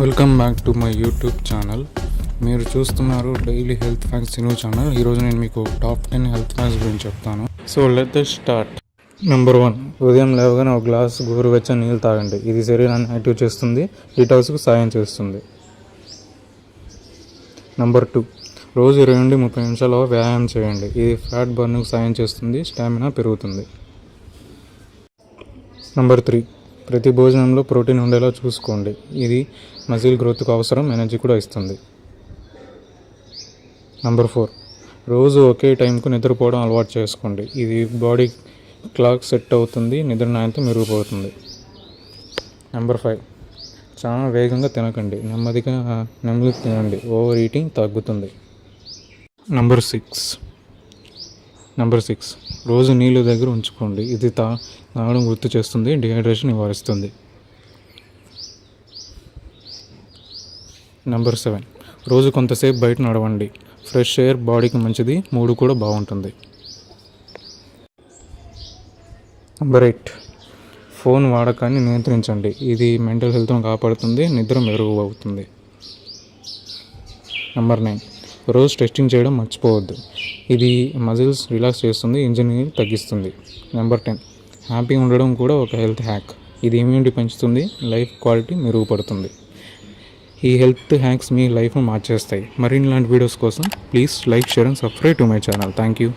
Welcome back to my YouTube channel. మీరు చూస్తున్నారు daily health facts news channel. ఈరోజు నేను మీకు టాప్ 10 హెల్త్ ఫ్యాక్ట్స్ గురించి చెప్తాను. So let us start. Number 1, ఉదయం లేవగానే ఒక గ్లాస్ గోరువెచ్చని నీళ్ళు తాగండి. ఇది శరీరాన్ని యాక్టివ్ చేస్తుంది, డీటాక్స్కు సాయం చేస్తుంది. నెంబర్ 2, రోజు 20 నుండి 30 నిమిషాలు వ్యాయామం చేయండి. ఇది ఫ్యాట్ బర్న్కు సాయం చేస్తుంది, స్టామినా పెరుగుతుంది. నెంబర్ 3, ప్రతి భోజనంలో ప్రోటీన్ ఉండేలా చూసుకోండి. ఇది మజిల్ గ్రోత్కు అవసరం, ఎనర్జీ కూడా ఇస్తుంది. నెంబర్ 4, రోజు ఒకే టైంకు నిద్రపోవడం అలవాటు చేసుకోండి. ఇది బాడీ క్లాక్ సెట్ అవుతుంది, నిద్ర నాణ్యత మెరుగుపడుతుంది. నెంబర్ 5, చాలా వేగంగా తినకండి, నెమ్మదిగా తినండి. ఓవర్ ఈటింగ్ తగ్గుతుంది. నెంబర్ 6, రోజు నీళ్ళు దగ్గర ఉంచుకోండి. ఇది తాగడం గుర్తు చేస్తుంది, డిహైడ్రేషన్ నివారిస్తుంది. నెంబర్ 7, రోజు కొంతసేపు బయట నడవండి. ఫ్రెష్ ఎయిర్ బాడీకి మంచిది, మూడు కూడా బాగుంటుంది. నెంబర్ 8, ఫోన్ వాడకాన్ని నియంత్రించండి. ఇది మెంటల్ హెల్త్ను కాపాడుతుంది, నిద్ర మెరుగు అవుతుంది. నెంబర్ 9, రోజు స్ట్రెచ్చింగ్ చేయడం మర్చిపోవద్దు. ఇది మజిల్స్ రిలాక్స్ చేస్తుంది, ఇంజిన్ని తగ్గిస్తుంది. నెంబర్ 10, హ్యాపీగా ఉండడం కూడా ఒక హెల్త్ హ్యాక్. ఇది ఇమ్యూనిటీ పెంచుతుంది, లైఫ్ క్వాలిటీ మెరుగుపడుతుంది. ఈ హెల్త్ హ్యాక్స్ మీ లైఫ్ను మార్చేస్తాయి. మరిన్ని ఇలాంటి వీడియోస్ కోసం please like, share and subscribe to my channel. Thank you.